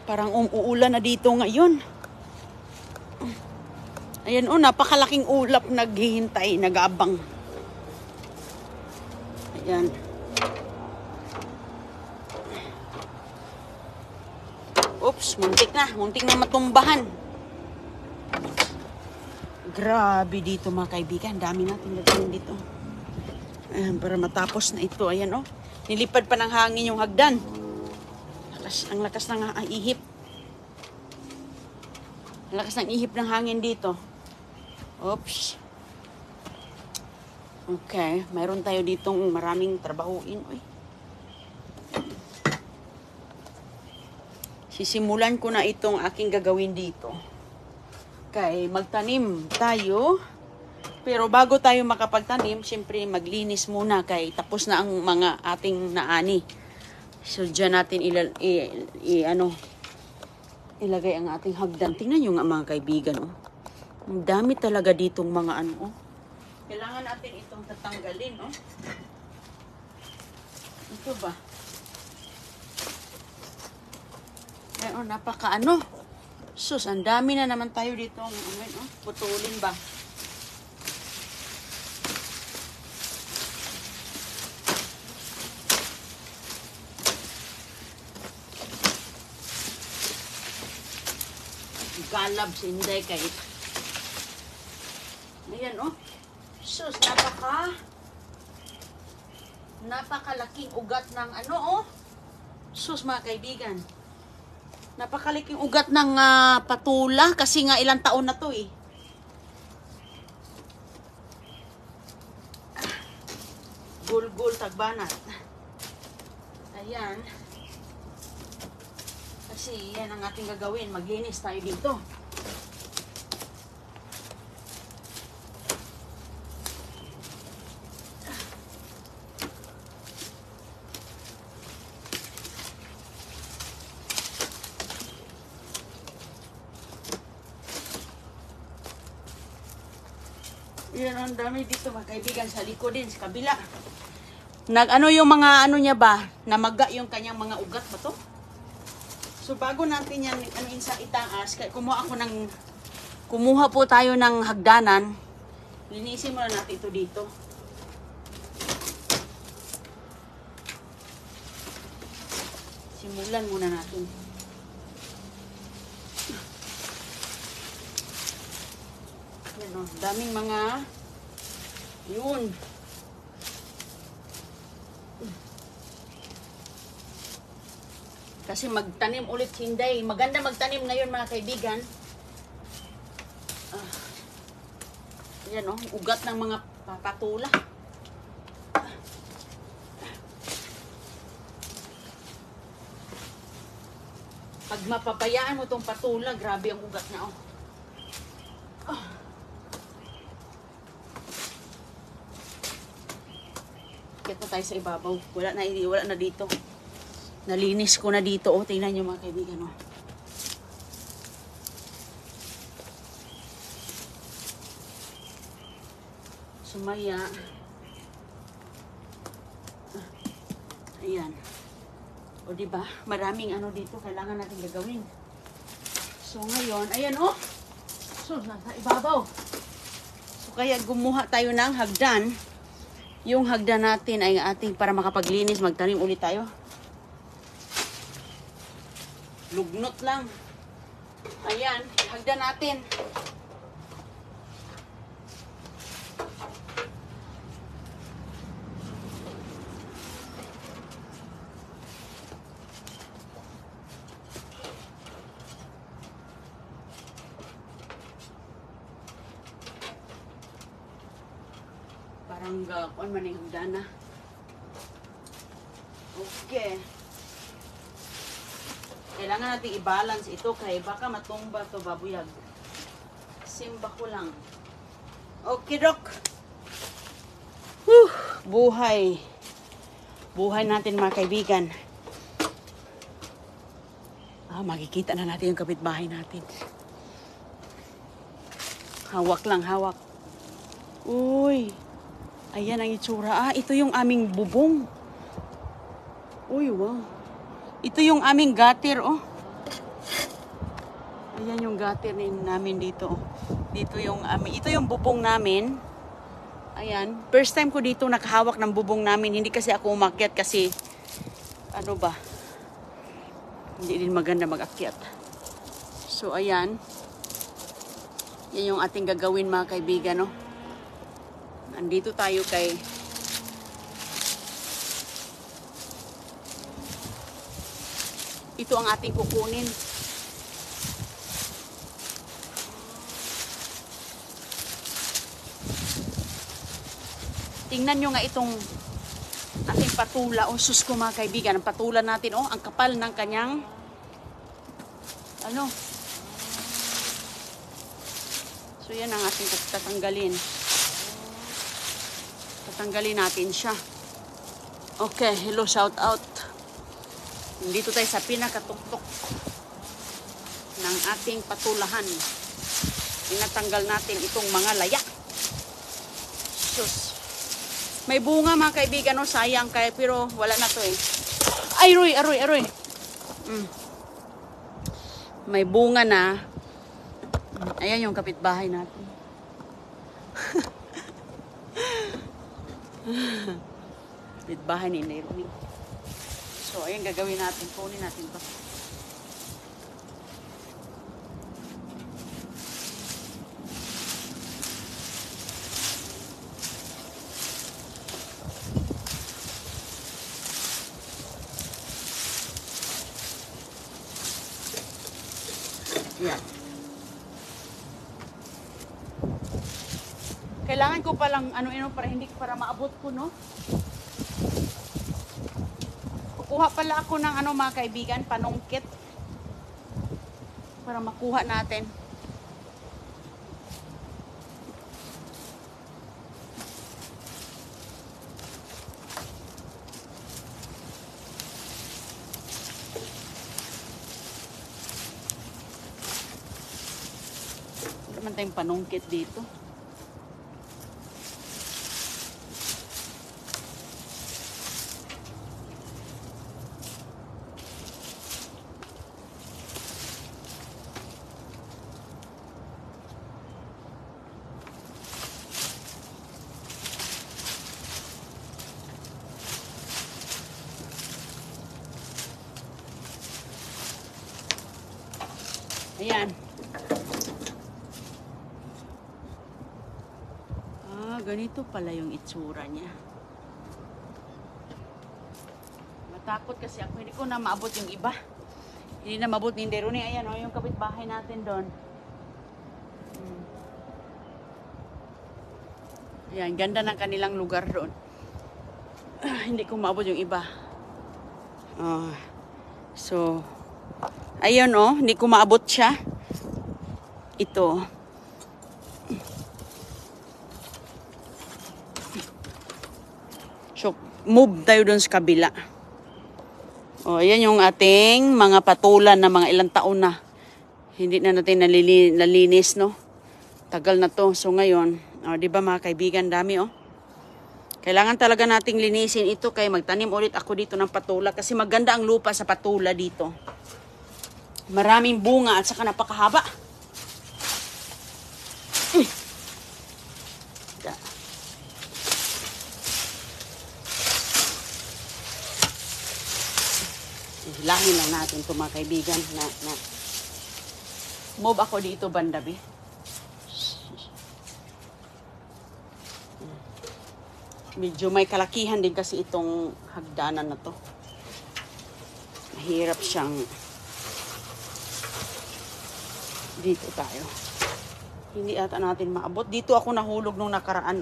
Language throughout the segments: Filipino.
Parang umuulan na dito ngayon. Ayan napakalaking ulap naghihintay, nag-aabang. Ayan. Oops, muntik na matumbahan. Grabe dito mga kaibigan, dami natin gagawin dito. Ayan, para matapos na ito. Ayan nilipad pa ng hangin yung hagdan. Ang lakas ng ihip. Ang lakas ng ihip ng hangin dito. Oops. Okay, mayroon tayo ditong maraming trabahuin. Sisimulan ko na itong aking gagawin dito. Okay, magtanim tayo. Pero bago tayo makapagtanim, siyempre maglinis muna kay tapos na ang mga ating naani. So, dyan natin ilagay ang ating hagdan. Tingnan nyo nga mga kaibigan, Ang dami talaga ditong mga Kailangan natin itong tatanggalin, Ito ba? Napaka Sus, ang dami na naman tayo dito. Putulin ba? Galab hindi kay. Ayan Sus, napakalaking ugat ng Sus mga kaibigan. Napakalaking ugat ng patula kasi nga ilang taon na to Gulgul tagbanat. Ayan. Kasi yan ang ating gagawin. Maglinis tayo dito. Yan ang dami dito mga kaibigan sa likod din, sa kabila. Yung mga niya ba? Namaga yung kanyang mga ugat ba to? So bago natin yan sa itaas, kumuha po tayo ng hagdanan. Linisin muna natin ito dito. Simulan muna natin. Yan daming mga yun. Kasi magtanim ulit Hinday. Maganda magtanim ngayon mga kaibigan. Yan ugat ng mga patula. Pag mapabayaan mo tong patula, grabe ang ugat na Kito tayo sa ibabaw. Wala na dito. Nalinis ko na dito. Tingnan nyo mga kaibigan. Sumaya. Ayan. Diba? Maraming dito kailangan natin gagawin. So ngayon, ayan So, nasa ibabaw. So kaya gumuha tayo ng hagdan. Yung hagdan natin ay ating para makapaglinis, magtanim ulit tayo. Lugnot lang. Ayan, hagdan natin. Parang kuan man yung hagdan na. Okay. Kailangan natin i-balance ito kaya baka matumba to babuyag. Simba ko lang. Okay, Dok. Buhay. Buhay natin mga kaibigan. Makikita na natin yung kapitbahay natin. Hawak lang, hawak. Uy. Ayan ang itsura. Ah, ito yung aming bubong. Uy, wow. Ito yung aming gutter, oh. Ayan yung gutter namin dito. Dito yung ito yung bubong namin. Ayan. First time ko dito nakahawak ng bubong namin. Hindi kasi ako umakyat kasi ano ba? Hindi din maganda mag-akyat. So, ayan. Yan yung ating gagawin mga kaibigan, no? Andito tayo kay ito ang ating kukunin. Tingnan nyo nga itong ating patula. O, sus ko mga kaibigan. Ang patula natin, oh, ang kapal ng kanyang ano. So, yan ang ating tatanggalin. Tatanggalin natin siya. Okay, hello, shout out. Dito tayo sa pinakatuktok ng ating patulahan. Tinatanggal natin itong mga laya. Sus. May bunga mga kaibigan, no? Sayang kaya, pero wala na to eh. Ay, aroy. May bunga na. Ayan yung kapitbahay natin. Kapitbahay ni Nairobi. So, ayan gagawin natin. Kunin natin to. Yan. Kailangan ko palang ano para maabot ko, no? Kukuha pala ako ng mga kaibigan, panungkit. Para makuha natin. Naman tayong panungkit dito. Ayan. Ganito pala yung itsura niya. Matakot kasi ako. Hindi ko na maabot yung iba. Hindi na maabot ni Deruni. Ayan, yung kapitbahay natin doon. Ayan, ganda ng kanilang lugar doon. Hindi ko maabot yung iba. So, ayun, hindi ko maabot siya. Ito. So, move tayo dun sa kabila. Ayan yung ating mga patulan na mga ilang taon na. Hindi na natin nalinis, no? Tagal na to. So, ngayon, di ba mga kaibigan, dami, Kailangan talaga nating linisin ito kaya magtanim ulit ako dito ng patula kasi maganda ang lupa sa patula dito. Maraming bunga at saka napakahaba. Hilahin lang natin ito mga kaibigan na move ako dito bandabi. Medyo may kalakihan din kasi itong hagdanan na to. Mahirap siyang dito tayo. Hindi ata natin maabot. Dito ako nahulog nung nakaraan,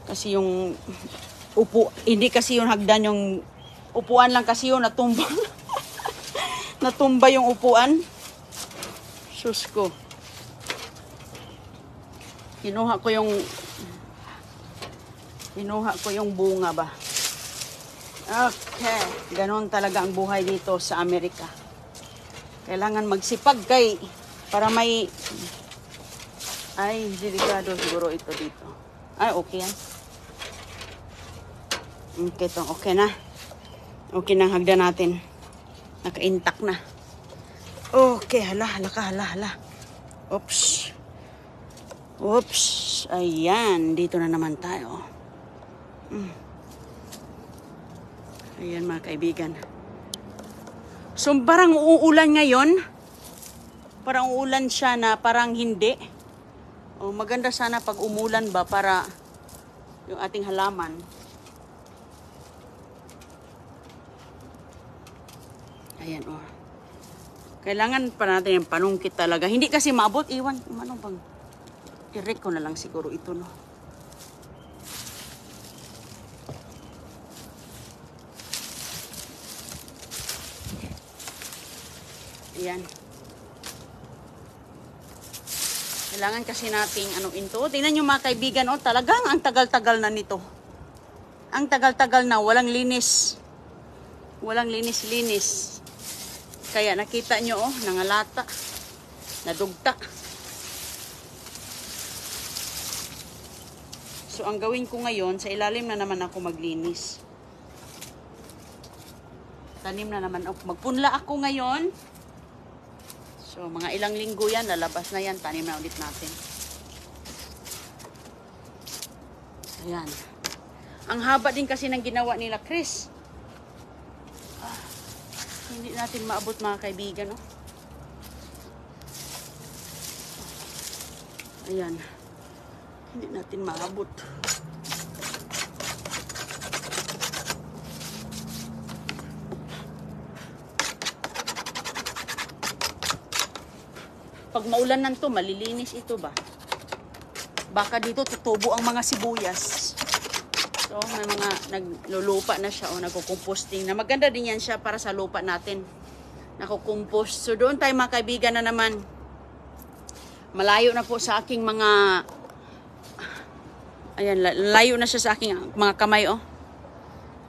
Kasi yung hindi kasi yung hagdan yung upuan lang kasi yun, natumba. Natumba yung upuan. Sus ko. Kinuha ko yung bunga ba. Okay. Ganon talaga ang buhay dito sa Amerika. Kailangan magsipag para may delikado siguro ito dito. Ay, okay yan. Okay to, okay na. Okay na ang hagdan natin. Naka-intact na. Okay, hala. Oops. Oops. Ayan, dito na naman tayo. Ayan mga kaibigan. So parang uulan ngayon. Parang uulan siya na parang hindi. O, maganda sana pag umulan ba para yung ating halaman. Ayan o. Kailangan pa natin yung panungkit talaga. Hindi kasi maabot. Iwan. Ano bang? I-rek ko na lang siguro ito, no? Ayan. Kailangan kasi nating anuin to. Tingnan nyo mga kaibigan, oh, talagang ang tagal-tagal na nito. Ang tagal-tagal na, walang linis. Walang linis-linis. Kaya nakita nyo, oh, nangalata. Nadugta. So, ang gawin ko ngayon, sa ilalim na naman ako maglinis. Tanim na naman ako. Magpunla ako ngayon. So, mga ilang linggo yan, lalabas na yan. Tanim na ulit natin. Ayan. Ang haba din kasi ng ginawa nila, Chris. Hindi natin maabot mga kaibigan, no? Ayan. Hindi natin maabot. Pag maulan nan to, malilinis ito ba? Baka dito tutubo ang mga sibuyas. So, may mga naglulupa na siya o nagkukomposting na. Maganda din yan siya para sa lupa natin. Nakukompost. So, doon tayo mga kaibigan na naman. Malayo na po sa aking mga... Ayan, layo na siya sa aking mga kamay, oh.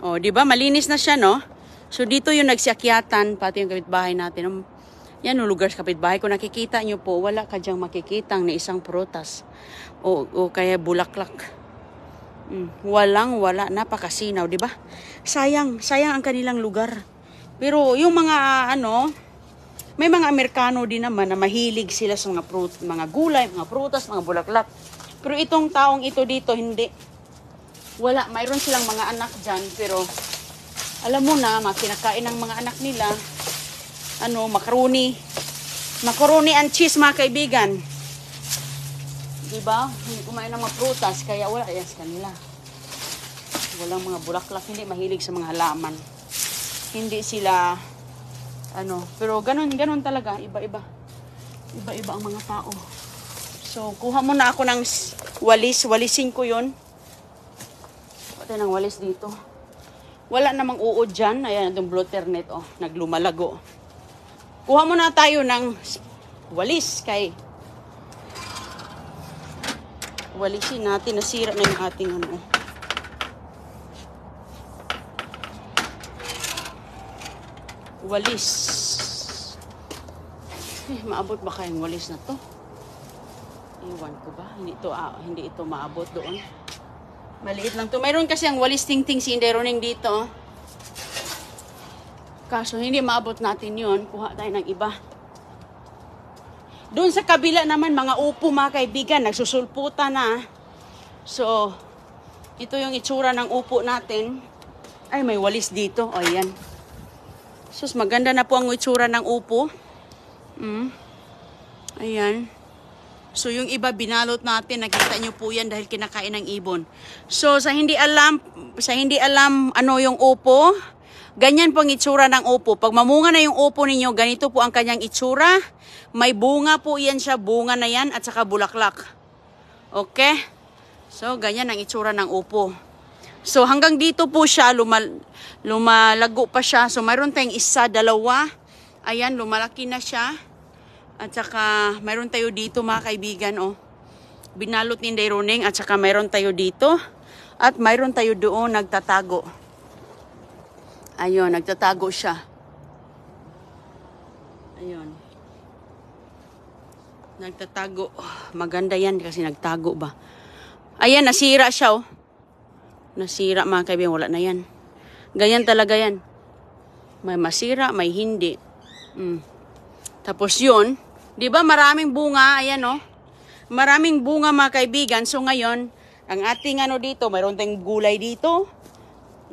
Oh, di ba? Malinis na siya, no? So, dito yung nagsiakyatan, pati yung kapitbahay natin. Yan yung lugar sa kapitbahay. Kung nakikita nyo po, wala ka dyang makikitang na isang prutas. O kaya bulaklak. Wala. Napakasinaw, di ba? Sayang ang kanilang lugar. Pero yung mga, may mga Amerikano din naman na mahilig sila sa mga gulay, mga prutas, mga bulaklak. Pero itong taong ito dito, hindi. Wala. Mayroon silang mga anak dyan, pero alam mo na, kinakain ng mga anak nila, macaroni. Macaroni and cheese, mga kaibigan. Diba? Hindi kumain ng mga prutas, kaya wala yan sa kanila. Walang mga bulaklak, hindi mahilig sa mga halaman. Hindi sila, pero ganun talaga, iba-iba. Iba-iba ang mga tao. So, kuha muna ako ng walisin ko yun. Pati ng walis dito. Wala namang uod dyan. Ayan, itong blotter net, naglumalago. Kuha muna tayo ng walis kay walisin natin, nasira na yung ating walis. Maabot ba kayang walis na to? Iwan ko ba? Hindi ito maabot doon. Maliit lang to. Mayroon kasi ang walis ting-ting si Inderoning dito. Kaso hindi maabot natin yun. Kuha tayo ng iba. Doon sa kabila naman, mga upo mga kaibigan, nagsusulputan na. So, ito yung itsura ng upo natin. Ay, may walis dito. O, ayan. Sus, maganda na po ang itsura ng upo. Ayan. So, yung iba binalot natin. Nakita nyo po yan dahil kinakain ng ibon. So, sa hindi alam ano yung upo, ganyan po ang itsura ng upo. Pag mamunga na yung upo ninyo, ganito po ang kanyang itsura. May bunga po yan siya. Bunga na yan at saka bulaklak. Okay? So, ganyan ang itsura ng upo. So, hanggang dito po siya, lumalago pa siya. So, mayroon tayong isa, dalawa. Ayan, lumalaki na siya. At saka, mayroon tayo dito mga kaibigan, binalot ni Inderoning. At saka, mayroon tayo dito. At mayroon tayo doon, nagtatago. Ayun, nagtatago siya. Ayun. Nagtatago. Maganda yan kasi nagtago ba. Ayan, nasira siya, oh. Nasira, mga kaibigan. Wala na yan. Ganyan talaga yan. May masira, may hindi. Tapos yun, di ba maraming bunga, ayan oh. Maraming bunga, mga kaibigan. So ngayon, ang ating ano dito, mayroon tayong gulay dito.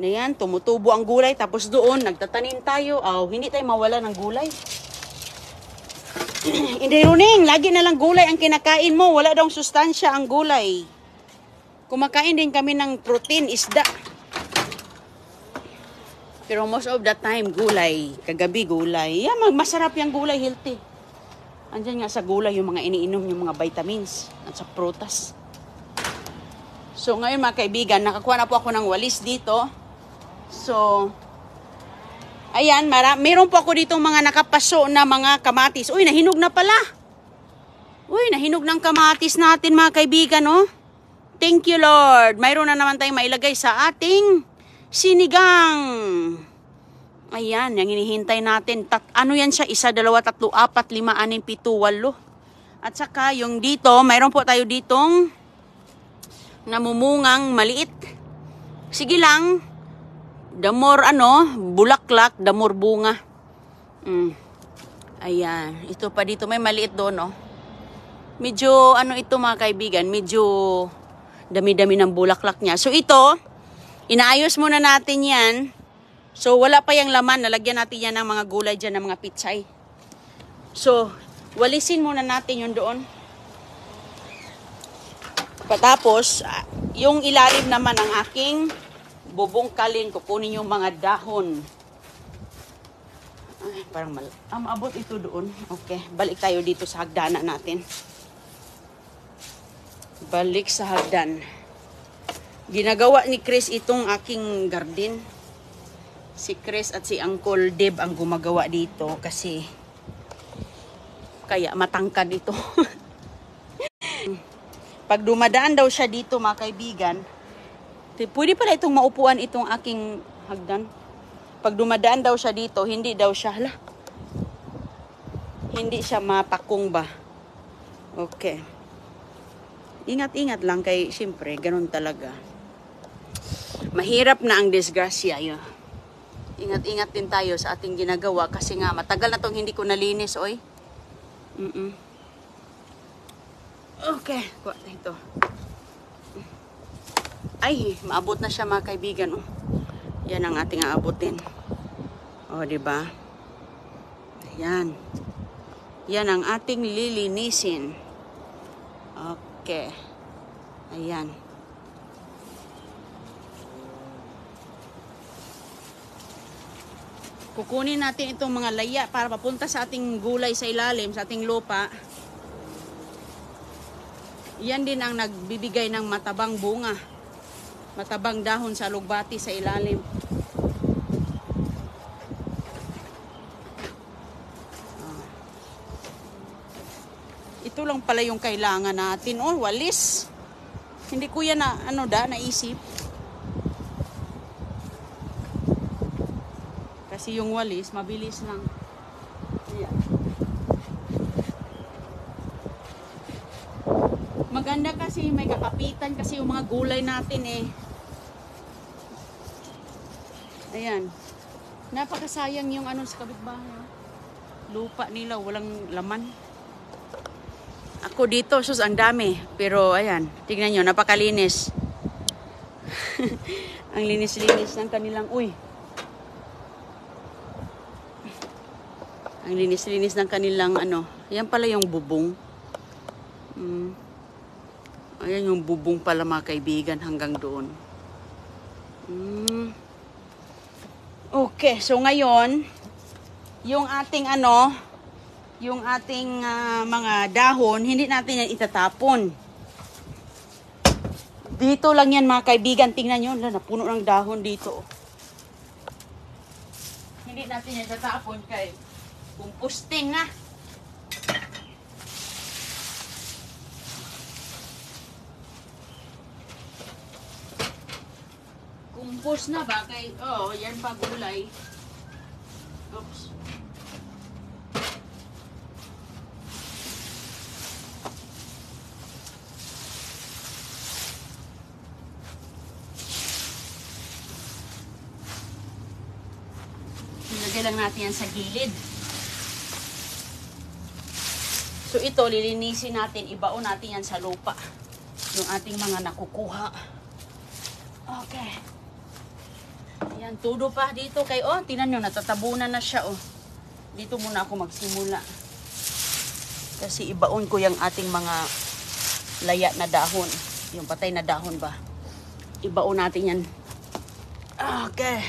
Ayan, tumutubo ang gulay. Tapos doon, nagtatanim tayo. Oh, hindi tayo mawala ng gulay. Hindi runing, lagi na lang gulay ang kinakain mo. Wala daw sustansya ang gulay. Kumakain din kami ng protein, isda. Pero most of the time, gulay. Kagabi, gulay. Yeah, masarap yung gulay, healthy. Andyan nga sa gulay yung mga iniinom, yung mga vitamins at sa prutas. So, ngayon mga kaibigan, nakakuha na po ako ng walis dito. So, ayan, meron po ako dito mga nakapaso na mga kamatis. Uy, nahinog na pala. Uy, nahinog ng kamatis natin mga kaibigan, oh. Thank you, Lord. Mayroon na naman tayong mailagay sa ating sinigang. Ayan, yung hinihintay natin. Ano yan siya? 1, 2, 3, 4, 5, 6, 7, 8. At saka yung dito, mayroon po tayo ditong namumungang maliit. Sige lang. The more bulaklak, the more bunga. Ayan. Ito pa dito, may maliit doon, oh. Medyo, ito mga kaibigan, medyo dami-dami ng bulaklak niya. So ito, inaayos muna natin yan. So wala pa yung laman, nalagyan natin yan ng mga gulay dyan, ng mga pitsay. So, walisin muna natin yun doon. Patapos, yung ilalim naman ng aking bubungkalin, kukunin yung mga dahon. Ay, parang maabot ito doon. Okay, balik tayo dito sa hagdanan natin. Balik sa hagdan. Ginagawa ni Chris itong aking garden. Si Chris at si Uncle Deb ang gumagawa dito kasi kaya matangkad ito. Pag dumadaan daw siya dito mga kaibigan, pwede pala itong maupuan itong aking hagdan. Pag dumadaan daw siya dito, hindi daw siya, hindi siya mapakong ba. Okay. Ingat-ingat lang kay, siyempre, ganun talaga. Mahirap na ang disgrasya yun. Ingat-ingat din tayo sa ating ginagawa kasi nga matagal na tong hindi ko nalinis, oy. Okay, kuha ito. Ay, maabot na siya mga kaibigan, oh. Yan ang ating aabutin. Oh, di ba? Ayan. Yan ang ating lilinisin. Okay. Ayan. Kukunin natin itong mga laya para papunta sa ating gulay sa ilalim, sa ating lupa. Yan din ang nagbibigay ng matabang bunga. Matabang dahon sa lugbati sa ilalim. Ito lang pala yung kailangan natin. Oh, walis. Hindi ko yan naisip. Kasi yung walis, mabilis lang. Ayan. Maganda kasi may kakapitan kasi yung mga gulay natin eh. Ayan. Napakasayang yung sa kapitbahay. Lupa nila, walang laman. Ako dito, sus, ang dami. Pero ayan, tignan nyo, napakalinis. Ang linis-linis ng kanilang, ang linis-linis ng kanilang yan pala yung bubong. Ayan yung bubong pala mga kaibigan hanggang doon. Okay, so ngayon, yung ating mga dahon, hindi natin yan itatapon. Dito lang yan mga kaibigan, tingnan nyo, napuno ng dahon dito. Hindi natin yan itatapon kay composting na. Compose na ba? Yan pa gulay. Oops. Lagay lang natin yan sa gilid. So ito, lilinisin natin, ibaon natin yan sa lupa. Yung ating mga nakukuha. Okay. Ayan, tudo pa dito kay, oh, tinan nyo, natatabunan na siya, oh. Dito muna ako magsimula. Kasi ibaon ko yung ating mga laya na dahon. Yung patay na dahon ba. Ibaon natin yan. Okay.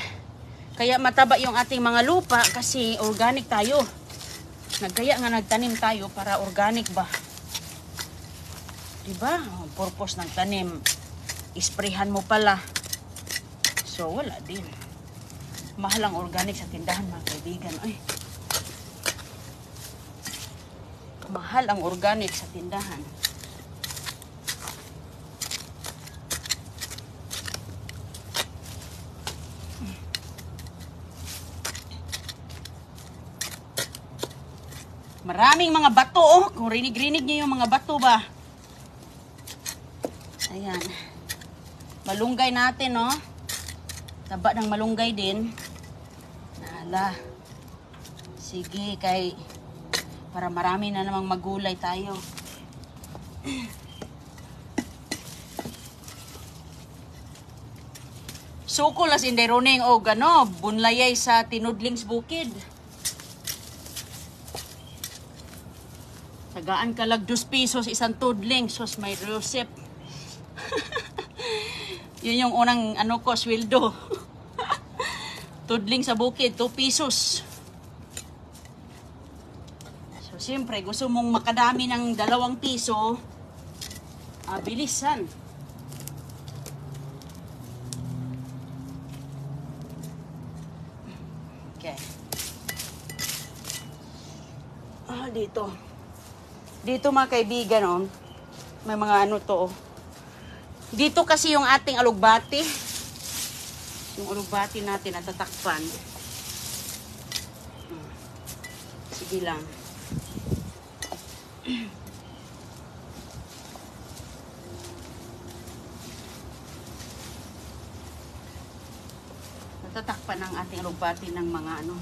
Kaya mataba yung ating mga lupa kasi organic tayo. Nagkaya nga nagtanim tayo para organic ba. Diba? Ang purpose ng tanim. Isprehan mo pala. So wala din. Mahal ang organic sa tindahan mga kaibigan. Ay. Mahal ang organic sa tindahan. Maraming mga bato, oh. Kung rinig-rinig niyo yung mga bato ba. Ayan. Malunggay natin, oh. Taba ng malunggay din. Nala. Sige, kay para marami na namang magulay tayo. Sukol as inday runing o gano, bunlayay sa tinudlings bukid. Tagaan ka lag 2 pesos isang tudling, sos may receipt. Yun yung unang ano ko, sweldo. Tudling sa bukid, 2 pesos. So, siyempre, gusto mong makadami ng 2 piso, bilisan. Okay. Dito. Dito mga kaibigan, oh, may mga ano to. Dito kasi yung ating alugbati. Yung alugbati natin natatakpan. Sige lang. Natatakpan ang ating alugbati ng mga ano.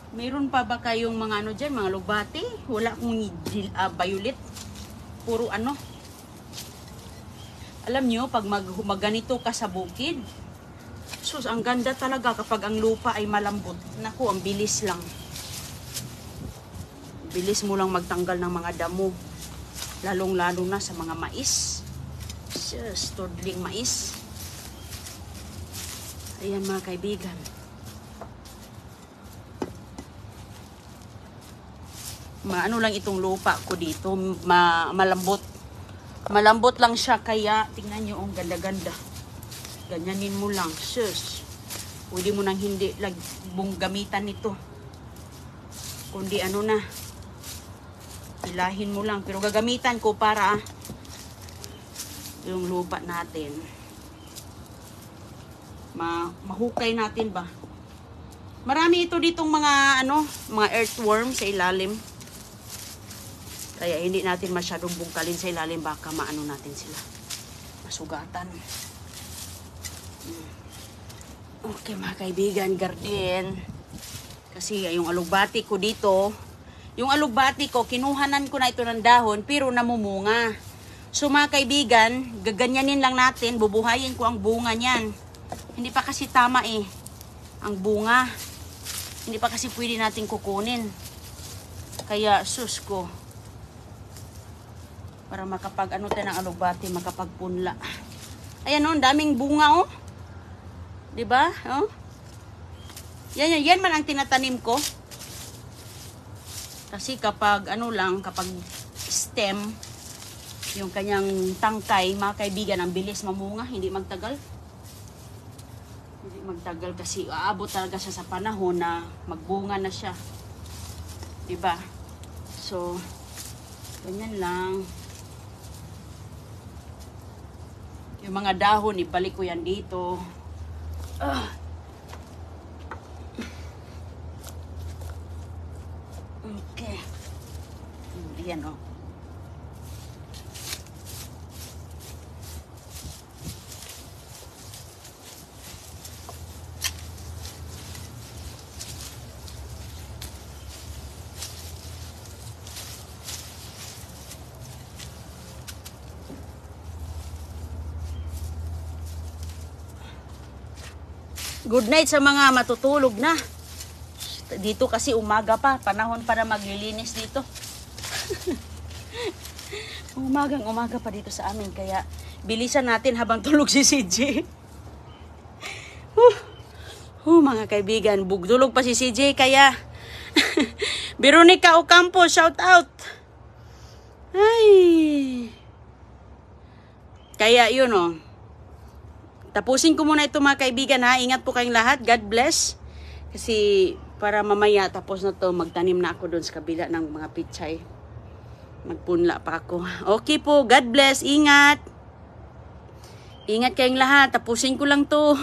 Mayroon pa ba kayong mga ano dyan, mga lugbati? Wala akong violet. Puro ano. Alam nyo, pag magganito ka sa bukid, sus, ang ganda talaga kapag ang lupa ay malambot. Naku, ang bilis lang. Bilis mo lang magtanggal ng mga damo. Lalong-lalo na sa mga mais. Sus, tudling mais. Ayan mga kaibigan. Maano lang itong lupa ko dito, malambot. Malambot lang siya, kaya tingnan nyo, ang ganda-ganda. Ganyanin mo lang, sus. Pwede mo nang hindi lagbong gamitan nito. Kundi ano na, ilahin mo lang. Pero gagamitan ko para yung lupa natin. Mahukay natin ba. Marami ito ditong mga ano, mga earthworm sa ilalim. Kaya hindi natin masyadong bungkalin sa ilalim, baka maano natin sila. Masugatan. Okay mga kaibigan, garden. Kasi yung alugbati ko dito, yung alugbati ko, kinuhanan ko na ito ng dahon, pero namumunga. So mga kaibigan, gaganyanin lang natin, bubuhayin ko ang bunga niyan. Hindi pa kasi tama eh, ang bunga. Hindi pa kasi pwede natin kukunin. Kaya sus ko. Para makapag ano tayo ng alugbati, makapagpunla. Ayan oh, daming bunga oh. 'Di ba? Oh. Yan man ang tinatanim ko. Kasi kapag ano lang, kapag stem, yung kanyang tangkay, mga kaibigan, ang bilis mamunga, hindi magtagal. Hindi magtagal kasi aabot talaga siya sa panahon na magbunga na siya. 'Di ba? So, ganyan lang. Yung mga dahon, ibalik ko yan dito. Okay. Ayan o. Good night sa mga matutulog na. Dito kasi umaga pa. Panahon para maglilinis dito. Umaga pa dito sa amin. Kaya bilisan natin habang tulog si CJ. Mga kaibigan. Bugdulog pa si CJ. Kaya Veronica Ocampo, shout out. Ay. Kaya yun oh. Tapusin ko muna ito mga kaibigan ha. Ingat po kayong lahat. God bless. Kasi para mamaya tapos na to magtanim na ako doon sa kabila ng mga pichay. Magpunla pa ako. Okay po. God bless. Ingat. Ingat kayong lahat. Tapusin ko lang to.